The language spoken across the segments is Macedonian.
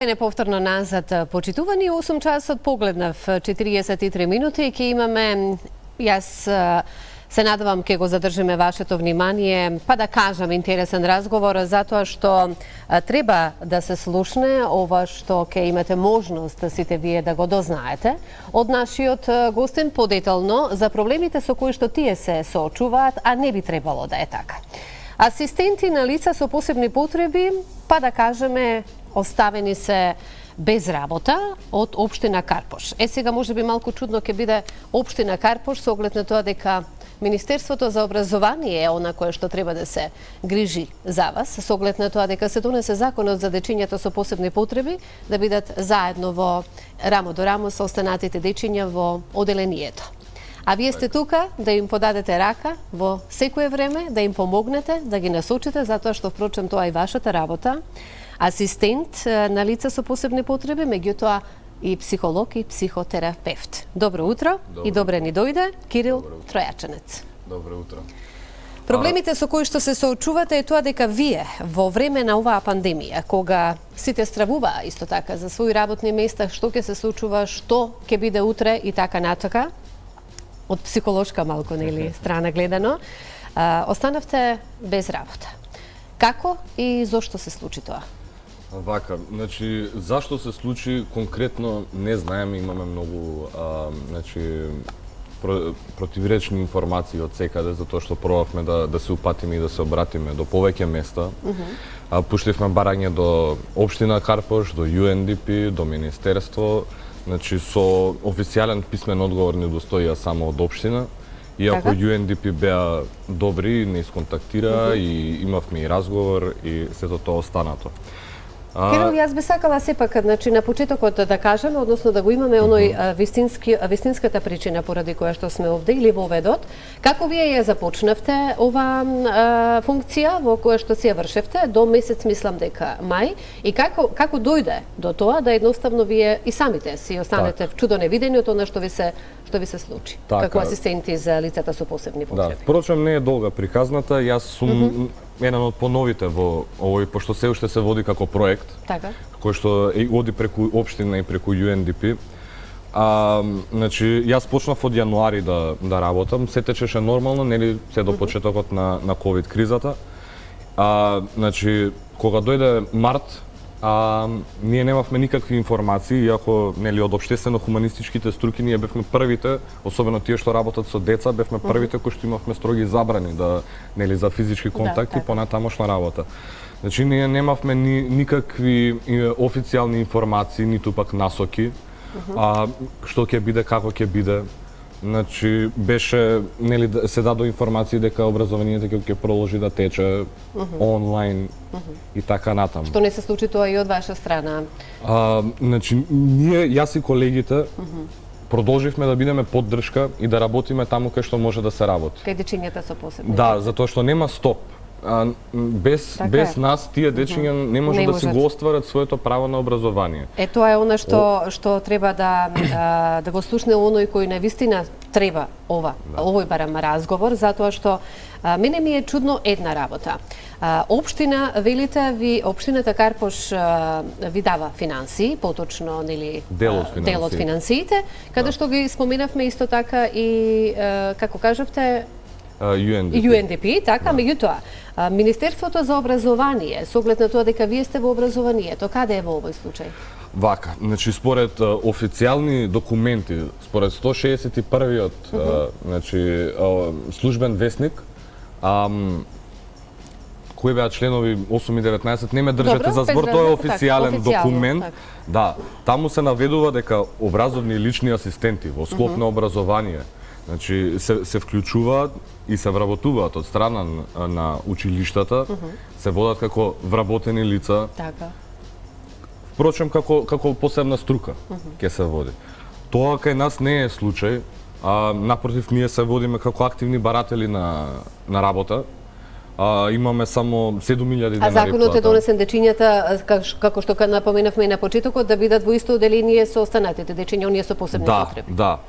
Не повторно назад, почитувани 8 часот, погледнав 43 минути, ќе имаме, јас се надевам ќе го задржиме вашето внимание, па да кажам интересен разговор, затоа што треба да се слушне ова што ќе имате можност сите вие да го дознаете од нашиот гостин подетално за проблемите со кои што тие се соочуваат, а не би требало да е така. Асистенти на лица со посебни потреби, па да кажеме, оставени се без работа од општина Карпош. Сега може би малку чудно ќе биде општина Карпош со оглед на тоа дека Министерството за образование е она кое што треба да се грижи за вас, со оглед на тоа дека се донесе законот за дечињата со посебни потреби да бидат заедно во рамо до рамо со останатите дечиња во оделението. А вие сте тука да им подадете рака во секое време, да им помогнете, да ги насочите, затоа што впрочем тоа е вашата работа. Асистент на лица со посебни потреби, меѓутоа и психолог и психотерапевт. Добро утро и добре ни дојде Кирил Тројаченец. Добро утро. Проблемите со кои што се соочувате е тоа дека вие во време на оваа пандемија, кога сите стравуваа исто така за своји работни места, што ќе се случува, што ќе биде утре и така натака, од психолошка малку нели страна гледано, останавте без работа. Како и зошто се случи тоа? Вака, значи, зашто се случи конкретно не знаеме, имаме многу противречни информации од секаде, затоа што пробавме да се упатиме и да се обратиме до повеќе места. Пуштивме барање до општина Карпош, до UNDP, до Министерство, значи со официјален писмен одговор не достоија само од општина. Иако UNDP беа добри, не исконтактира и имавме и разговор и сето тоа останато. Кирил, јас би сакала сепак, значи, на почетокот да кажеме, односно да го имаме оној вистинската причина поради која што сме овде или воведот. Како вие ја започнавте ова функција во која што си ја вршевте до месец, мислам дека мај, и како дојде до тоа да едноставно вие и самите си останете чудо невидени од она што ви се случи, како асистенти за лицата со посебни потреби? Да, впрочем не е долга приказната, јас сум еден од поновите во овој, пошто се уште се води како проект, кој што оди преку општина и преку UNDP. Значи, јас почнав од јануари да работам, се течеше нормално, нели се до почетокот на ковид кризата. Значи, кога дојде март, ние немавме никакви информации, иако нели од општествено-хуманистичките струки ние бевме првите, особено тие што работат со деца, бевме првите кои што имавме строги забрани нели за физички контакти и понатамошна работа. Значи ние немавме никакви официјални информации, ниту пак насоки, што ќе биде, како ќе биде. Значи беше нели се дадо информации дека образованието ќе продолжи да тече онлайн и така натаму. Што не се случи тоа и од ваша страна? Значи ние, јас и колегите продолживме да бидеме поддршка и да работиме таму кај што може да се работи. Кај дечињата со посебни? Да, затоа што нема стоп. Без нас тие дечиња не може да си го остварат своето право на образование. Тоа е она што треба да го слушне оној кој навистина треба овој барам разговор, затоа што мене ми е чудно една работа. Општина, велите ви, општината Карпош ви дава финансии, поточно нели дел од финансиите, каде што ги споменавме исто така и како кажавте UNDP, така, меѓутоа, Министерството за образование, со оглед на тоа дека вие сте во образованието, каде е во овој случај? Вака, значи според официјални документи, според 161-иот значи службен вестник, кои беа членови 8 и 19, не ме држате за збор, тоа е официјален документ. Да, таму се наведува дека образовни и лични асистенти во склоп на образование, значи се вклучуваат и се вработуваат од страна на училиштата, се водат како вработени лица. Впрочем, како посебна струка ќе се води. Тоа кај нас не е случај, напротив, ние се водиме како активни баратели на работа. Имаме само 7.000 денари. Законот е донесен дечињата, како што напоменавме на почетокот, да бидат во исто оделение со останатите дечиња, оние со посебни потреби. Да.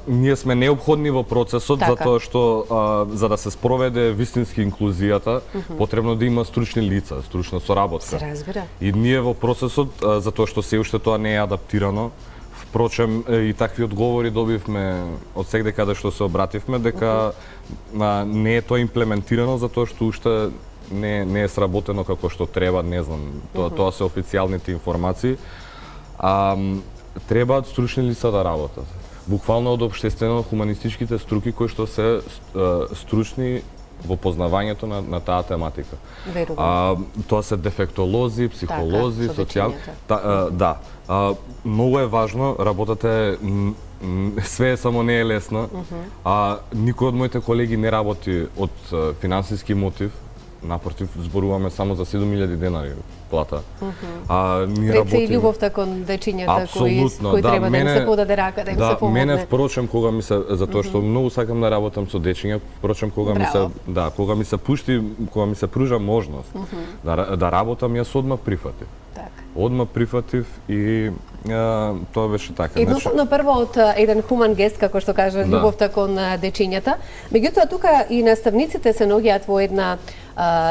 ние сме необходни во процесот затоа што за да се спроведе вистински инклузијата, потребно да има стручни лица, стручна соработка. Се разбира. И ние во процесот затоа што се уште тоа не е адаптирано. Впрочем, и такви одговори добивме од сегде каде што се обративме, дека не е тоа имплементирано затоа што уште не е сработено како што треба, не знам. Тоа се официјалните информации. Требаат стручни лица да работат. Буквално од општествено-хуманистичките струки кои што се стручни во познавањето на таа тематика. Тоа се дефектолози, психолози, социјални. Да. Многу е важно, работата е све само не е лесна. Никој од моите колеги не работи од финансиски мотив. Напротив, зборуваме само за 7.000 денари плата. Реце и љубовта кон дечињата кои треба да им се подаде рака, да им се помогне. Мене впрочем кога ми се затоа што многу сакам да работам со дечиња, впрочем кога ми се пушти, кога ми се пружа можност да работам, јас одма прифатив. Одма прифатив и тоа беше така. Едноставно прво од еден хуман гест, како што кажа, љубовта кон дечињата. Меѓутоа тука и наставниците се наоѓаат во една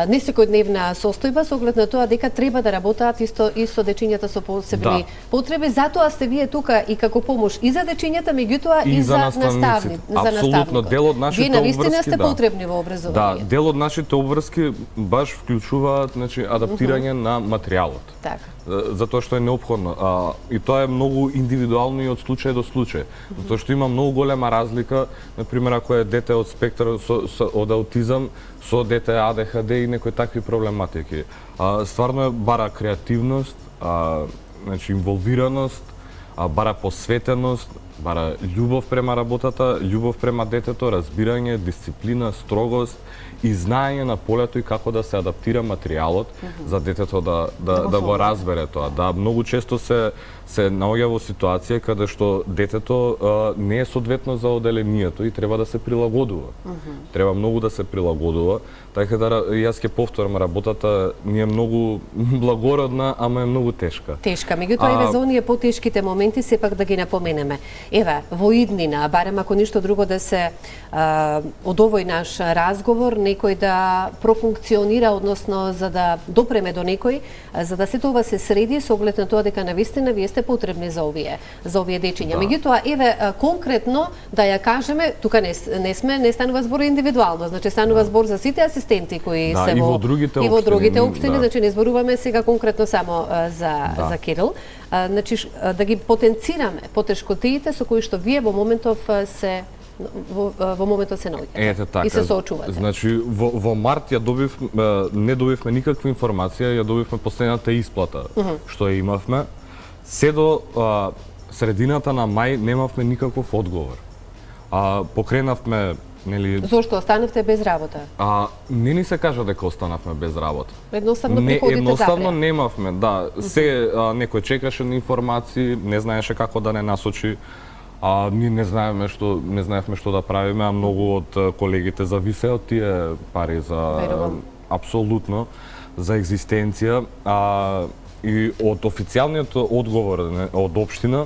несекојдневна состојба со оглед на тоа дека треба да работат исто со дечињата со посебни потреби. Затоа сте вие тука и како помош и за дечињата, меѓутоа и за наставниците. Апсолутно, дел од нашите обврски. Вие навистина сте потребни во образованието. Да, дел од нашите обврски баш вклучуваат, значи, адаптирање на материјалот. Така. Затоа што е неопходно. И тоа е многу индивидуално и од случај до случај. Затоа што има многу голема разлика, например, ако е дете од спектар од аутизам со дете АДХД и некои такви проблематики. Стварно бара креативност, значи инволвираност, бара посветеност, бара љубов према работата, љубов према детето, разбирање, дисциплина, строгост и знаење на полето и како да се адаптира материјалот за детето да го разбере тоа. Да, многу често се наоѓа во ситуација каде што детето не е соодветно за оделението и треба да се прилагодува. Треба многу да се прилагодува, така да јас ќе повторам, работата ни е многу благородна, ама е многу тешка. Тешка, меѓутоа еве за оние потешките моменти сепак да ги напоменеме. Еве, во иднина, барем ако ништо друго да се од овој наш разговор некој да профункционира, односно за да допреме до некој, за да сето ова се среди со оглед на тоа дека навистина вие сте потребни за овие дечиња. Меѓутоа, еве конкретно да ја кажеме, тука не станува збор индивидуално, значи станува збор за сите асистенти кои се во другите општини, значи не зборуваме сега конкретно само за Кирил. Значи да ги потенцираме потешкотиите со кои што вие во моментов се наоѓате и се соочувате. Значи во март не добивме никаква информација, ја добивме последната исплата што ја имавме. Се до средината на мај немавме никаков одговор. Покренавме, нели... Зошто останавте без работа? Не ни се кажа дека останавме без работа. Едноставно приходите едноставно немавме, да. Некој чекаше на информации, не знаеше како да не насочи. Ние не знаевме што да правиме, а многу од колегите зависеа од тие пари апсолутно за екзистенција. И од официјалниот одговор од општина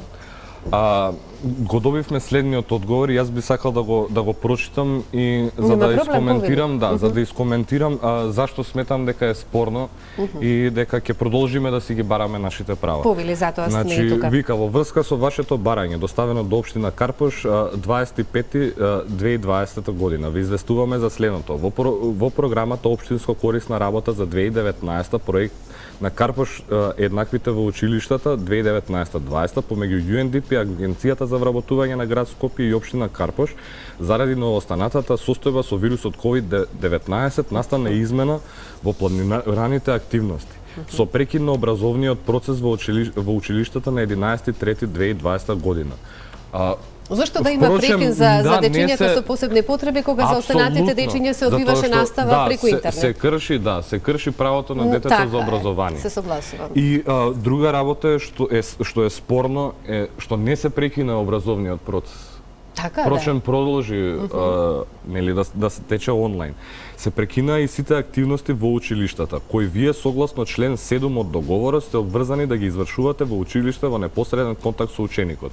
го добивме следниот одговор и јас би сакал да го прочитам и за да искоментирам, за да искоментирам зашто сметам дека е спорно и дека ќе продолжиме да си ги бараме нашите права. Повели затоа сме и тука. Вика во врска со вашето барање доставено до општина Карпош 25.2020 година ви известуваме за следното. Во програмата Општинско корисна работа за 2019 проект на Карпош еднаквите во училиштата 2019-2020 помеѓу UNDP и Агенцијата за вработување на град Скопје и општина Карпош заради новостанатата состојба со вирусот COVID-19 настана измена во планираните активности. Со прекид на образовниот процес во училиштата на 11.3.2020 година. Зашто да има прекин за дечињата со посебни потреби, кога за останатите дечиња се одбиваше настава преку интернет? Се крши правото на детето за образование. Се согласувам. И друга работа е што е спорно е што не се прекина образовниот процес. Така, Впрочем, продолжи нели да се тече онлайн. Се прекина и сите активности во училиштата, кои вие согласно член 7 од договорот сте обврзани да ги извршувате во училиште во непосреден контакт со ученикот.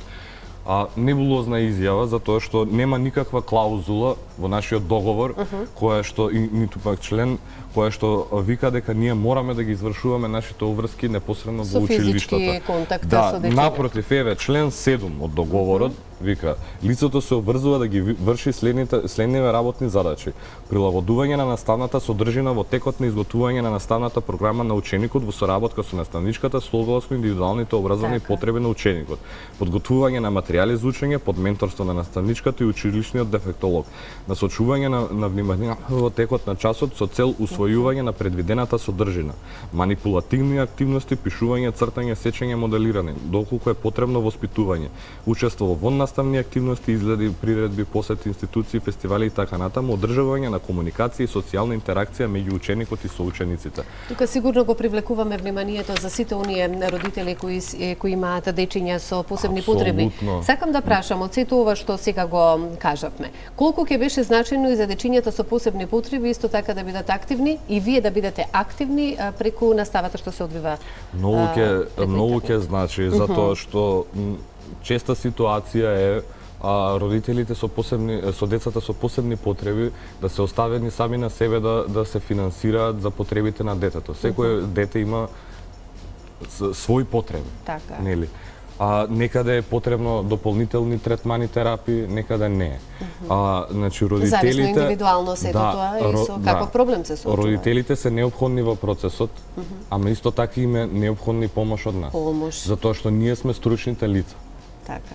небулозна изјава затоа што нема никаква клаузула во нашиот договор која што ниту пак член која што вика дека ние мораме да ги извршуваме нашите обврски непосредно во училиштата. Со физички контакт да, со децата. Напротив, еве член 7 од договорот вика лицето се обврзува да ги врши следниве работни задачи: прилагодување на наставната содржина во текот на изготвување на наставната програма на ученикот во соработка со наставничката согласно индивидуалните образовни потреби на ученикот, подготвување на материјали за учење под менторство на наставничката и училишниот дефектолог, насочување на внимание во текот на часот со цел усвојување на предвидената содржина, манипулативни активности, пишување, цртање, сечење, моделирање, доколку е потребно воспитување, учество во наставни активности, изгледи, приредби, посети институции, фестивали и така натаму, одржување на комуникација и социјална интеракција меѓу ученикот и соучениците. Тука сигурно го привлекуваме вниманието за сите оние родители кои имаат дечиња со посебни потреби. Сакам да прашам од сето ова што сега го кажавме, колку ќе беше значајно и за дечињата со посебни потреби исто така да бидат активни и вие да бидете активни преку наставата што се одвива? Многу ќе значи затоа што честа ситуација е родителите со децата со посебни потреби да се оставени сами на себе да се финансираат за потребите на детето. Секој дете има своји потреби. Така. Нели? Некаде е потребно дополнителни третмани, терапии, некаде не е. Значи родителите зависно индивидуално сето тоа и со каков проблем се соочува. Родителите се неопходни во процесот, ама исто така им е неопходна помош од нас. Затоа што ние сме стручните лица. Така.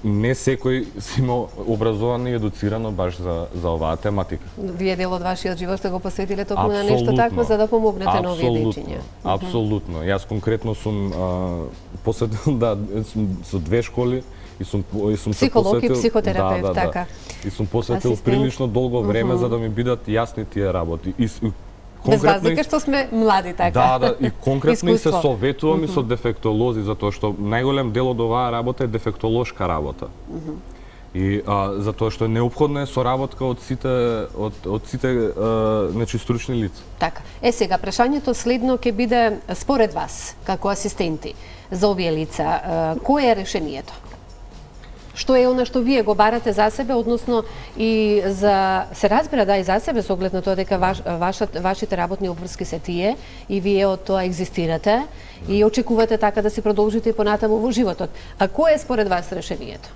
Не секој си има образовано и едуцирано баш за оваа тематика. Вие дел од вашиот живот сте го посветиле токму на нешто такво за да помогнете на овие дечиња. Апсолутно. Јас конкретно сум посветил со 2 школи и сум психолог и психотерапевт, така. И сум посветил прилично долго време за да ми бидат јасни тие работи. Без разлика што сме млади, така. Да, и конкретно и се советувам и со дефектолози, затоа што најголем дел од оваа работа е дефектолошка работа. И затоа што е неопходна соработка од сите значи стручни лица. Така. Сега прашањето следно ќе биде според вас како асистенти за овие лица, кое е решението? Што е она што вие го барате за себе, односно и се разбира и за себе со оглед на тоа дека вашите работни обврски се тие и вие од тоа екзистирате и очекувате така да си продолжите и понатаму во животот. А кое е според вас решението?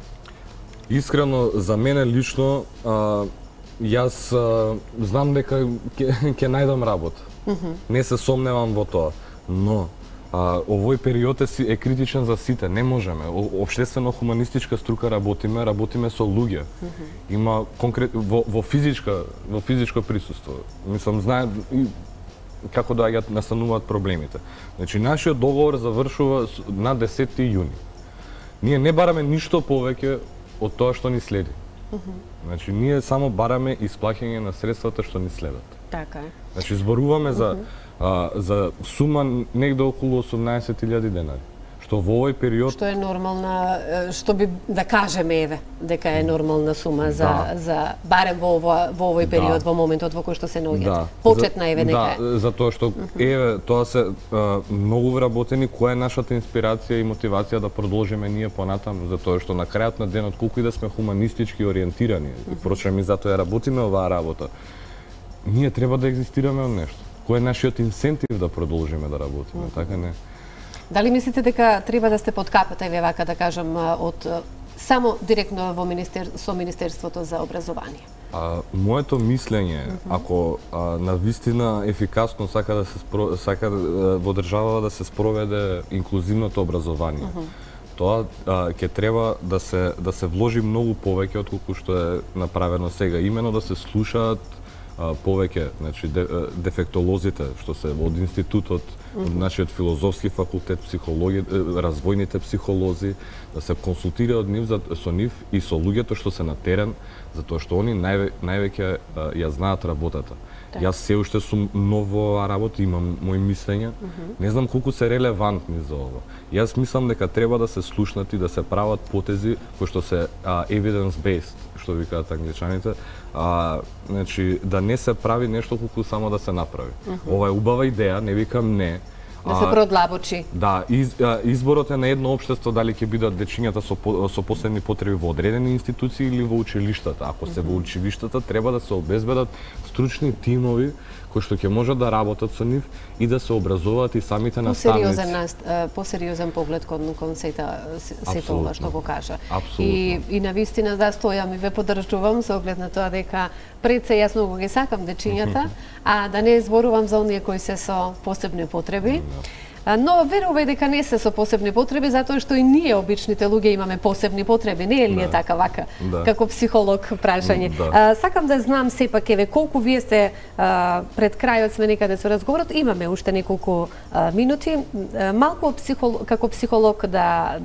Искрено за мене лично јас знам дека ќе најдам работа. Не се сомневам во тоа, но овој период е критичен за сите, не можеме. Општествено-хуманистичка струка работиме со луѓе. Има во физичко присуство. Мислам, знаат како настануваат проблемите. Значи, нашиот договор завршува на 10 јуни. Ние не бараме ништо повеќе од тоа што ни следи. Значи, ние само бараме исплаќање на средствата што ни следат. Така е. Значи, зборуваме за сума негде околу 18.000 денари. Што во овој период... Што е нормална, што би да кажеме, еве, дека е нормална сума за барем во овој период, во моментот во кој што се наоѓате. Почетна еве нека е. Да, затоа што еве тоа се многу вработени, која е нашата инспирација и мотивација да продолжиме ние понатаму, затоа што на крајот на денот колку и да сме хуманистички ориентирани, впрочем и затоа работиме оваа работа, ние треба да екзистираме од нешто. Кој е нашиот инсентив да продолжиме да работиме, така не? Дали мислите дека треба да сте под капата, еве вака да кажам, од само директно со Министерството за образование? Моето мислење, ако на вистина ефикасно сака во држава да се спроведе инклузивното образование, тоа ќе треба да се вложи многу повеќе отколку што е направено сега, имено да се слушаат повеќе, значи дефектолозите што се од институтот, од нашиот филозофски факултет, психологија, развојните психолози, да се консултира од нив со нив и со луѓето што се на терен, затоа што они највеќе ја знаат работата. Јас се уште сум нов во оваа работа, имам мои мислења. Не знам колку се релевантни за ова. Јас мислам дека треба да се слушнати, да се прават потези кои што се evidence-based, што викаат англичаните, значи да не се прави нешто колку само да се направи. Ова е убава идеја, не викам не, Да се продлабочи. Да, изборот е на едно општество дали ќе бидат дечињата со посебни потреби во одредени институции или во училиштата. Ако се во училиштата, треба да се обезбедат стручни тимови кои што ќе можат да работат со нив и да се образуваат и самите наставници. Посериозен поглед кон сето ова што го кажа. Апсолутно. И навистина да стојам и ве поддржувам со оглед на тоа дека пред се јас многу ги сакам дечињата, а да не зборувам за оние кои се со посебни потреби. Но верувам дека не се со посебни потреби, затоа што и ние обичните луѓе имаме посебни потреби, не е ли е така вака, како психолог прашање. Сакам да знам сепак еве колку вие сте пред крајот сме некаде со разговорот, имаме уште неколку минути, малку како психолог да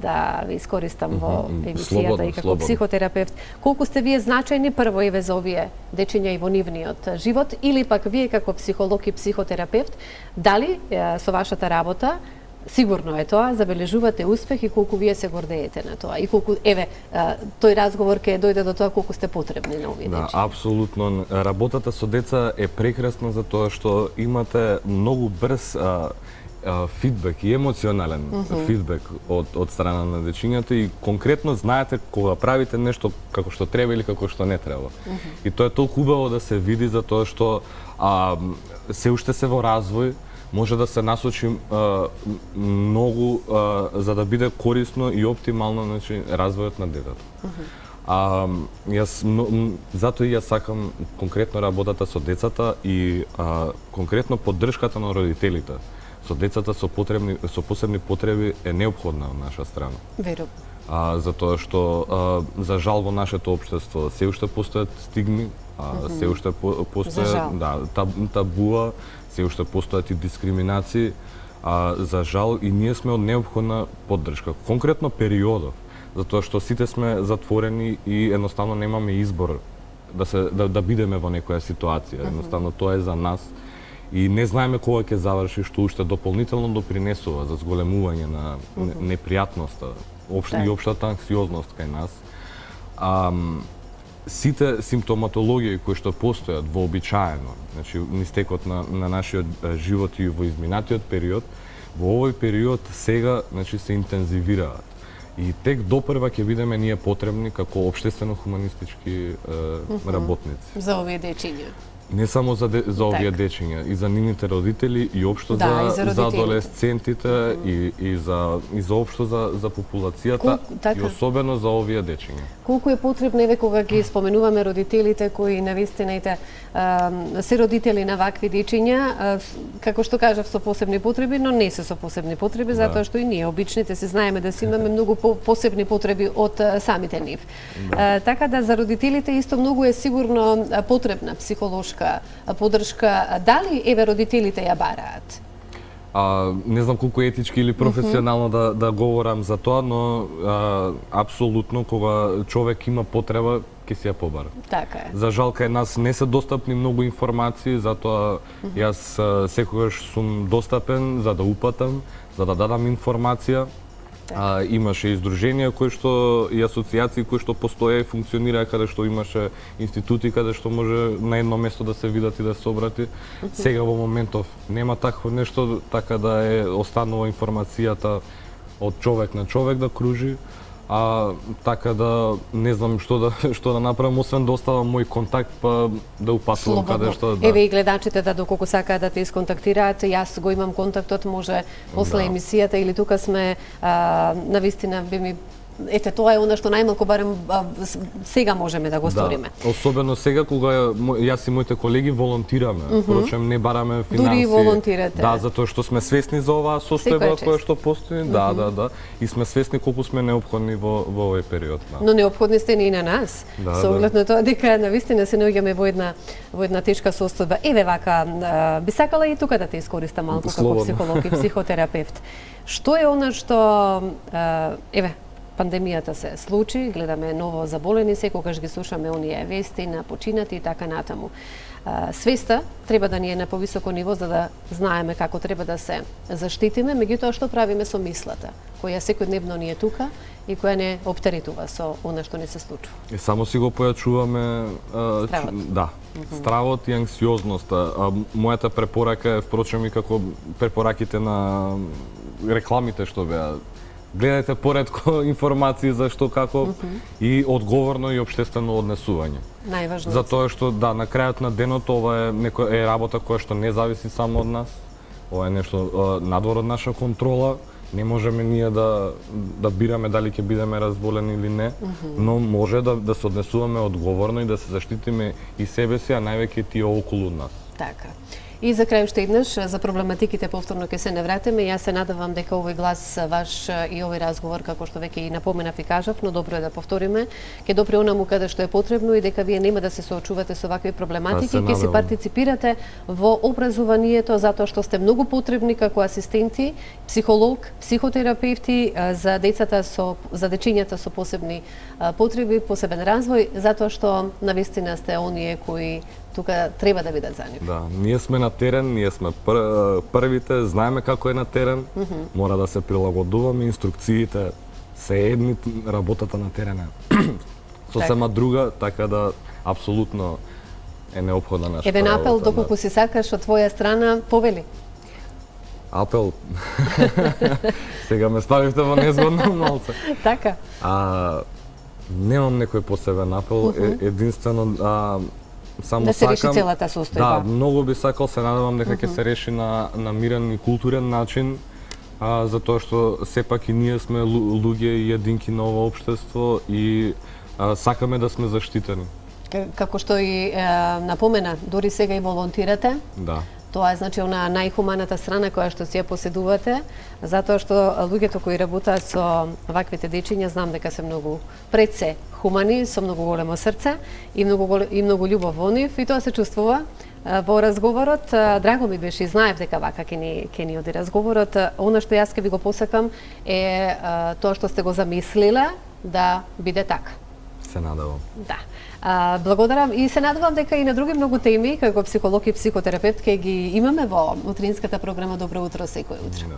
ве искористам во емисијата и како психотерапевт. Колку сте вие значајни прво еве за овие дечиња и во нивниот живот или пак вие како психолог и психотерапевт, дали со вашата работа сигурно е тоа, забележувате успех и колку вие се гордеете на тоа и колку еве тој разговор ќе дојде до тоа колку сте потребни на овие дечиња. Да, апсолутно. Работата со деца е прекрасна за тоа што имате многу брз фидбек и емоционален фидбек од страна на дечињата и конкретно знаете кога правите нешто како што треба или како што не треба. И тоа е толку убаво да се види за тоа што се уште се во развој, може да се насочи многу за да биде корисно и оптимално, значи, развојот на детето. Затоа и јас сакам конкретно работата со децата и конкретно поддршката на родителите со децата со посебни потреби е неопходна од наша страна. Верувам. Затоа што за жал во нашето општество се уште постојат стигми, се уште постојат табуа, се уште постојат и дискриминации, за жал и ние сме од неопходна поддршка. Конкретно периодов, затоа што сите сме затворени и едноставно немаме избор да бидеме во некоја ситуација. Едноставно тоа е за нас и не знаеме кога ќе заврши, што уште дополнително допринесува за зголемување на непријатноста и општата анксиозност кај нас. Сите симптоматологии кои што постојат вообичаено, значи низ текот на нашиот живот и во изминатиот период, во овој период сега, значи, се интензивираат. И тек допрва ќе бидеме ние потребни како општествено-хуманистички работници. За овие дечиња. Не само за овие дечиња, и за нивните родители, и општо за адолесцентите, и за општо за популацијата, и особено за овие дечиња. Колку е потребно, еве кога ги споменуваме родителите кои навистина се родители на вакви дечиња, како што кажав, со посебни потреби, но не се со посебни потреби, затоа што и ние обичните се знаеме да си имаме многу посебни потреби од самите нив. Така да за родителите исто многу е сигурно потребна психолошка поддршка. Дали еве родителите ја бараат? Не знам колку етички или професионално да говорам за тоа, но апсолутно кога човек има потреба, ќе си ја побара. Така е. За жал кај нас не се достапни многу информации, затоа јас секогаш сум достапен за да упатам, за да дадам информација. Имаше и издруженија и асоциации кои што постоја и функционираа, каде што имаше институти каде што може на едно место да се видат и да се обрати. Сега во моментов нема такво нешто, така да е останува информацијата од човек на човек да кружи. Така да не знам што да направам, освен да оставам мој контакт, па да упатувам каде што да. Еве и гледачите доколку сакаат да те исконтактираат, јас го имам контактот, може после емисијата или тука сме навистина би ми ете, тоа е она што најмалку барем сега можеме да го сториме. Особено сега кога јас и моите колеги волонтираме, впрочем не бараме финанси. Дури волонтирате. Да, затоа што сме свесни за оваа состојба која што постои. Да. И сме свесни колку сме неопходни во овој период. Но неопходни сте и на нас. Со оглед на тоа дека навистина се наоѓаме во една тешка состојба. Еве вака би сакала и тука да те искористам малку како психолог и психотерапевт. Што е она што еве пандемијата се случи, гледаме ново заболени, секогаш ги слушаме оние вести на починати и така натаму. Свеста треба да ни е на повисоко ниво за да знаеме како треба да се заштитиме, меѓутоа што правиме со мислата, која секојдневно ни е тука и која не оптеретува со она што не се случува. И само си го појачуваме Стравот. да, стравот и анксиозноста. Мојата препорака е впрочем и како препораките на рекламите што беа. Гледајте поредко информации за што како и одговорно и општествено однесување. Најважно. Затоа што да, на крајот на денот ова е работа која што не зависи само од нас. Ова е нешто надвор од наша контрола. Не можеме ние да бираме дали ќе бидеме разболени или не, но може да се однесуваме одговорно и да се заштитиме и себе си, а највеќе тие околу нас. Така. И за крај уште еднаш, за проблематиките повторно ќе се не вратиме. Јас се надевам дека овој глас ваш и овој разговор, како што веќе и напоменав и кажав, но добро е да повториме, ќе допре онаму каде што е потребно и дека вие нема да се соочувате со вакви проблематики, ќе се партиципирате во образованието затоа што сте многу потребни како асистенти, психолог, психотерапевти за дечињата со посебни потреби, посебен развој, затоа што навистина сте оние кои тука треба да бидат за нив. Да, ние сме на терен, ние сме првите, знаеме како е на терен, мора да се прилагодуваме, инструкциите се едни, работата на терен е сосема друга, така да апсолутно е неопходна нашата Еден апел, работа, доколку си сакаш од твоја страна, повели. Апел. Сега ме ставивте во незгодно малце. Така. Немам некој посебен апел, единствено само да се реши целата состојба. Да, многу би сакал, се надевам дека ќе се реши на мирен и културен начин, затоа што сепак и ние сме луѓе и единки на ова општество и сакаме да сме заштитени. Како што и напомена, дори сега и волонтирате. Да. Тоа е значи она најхуманата страна која што си ја поседувате, затоа што луѓето кои работаат со ваквите дечиња знам дека се многу пред се хумани, со многу големо срце и многу љубов во нив и тоа се чувствува во разговорот. Драго ми беше и знаев дека вака ќе ни оди разговорот. Она што јас ќе ви го посакам е тоа што сте го замислиле да биде така. Се надевам. Да. Благодарам и се надевам дека и на други многу теми, како психолог и психотерапевт, ќе ги имаме во утринската програма Добро утро секој утро.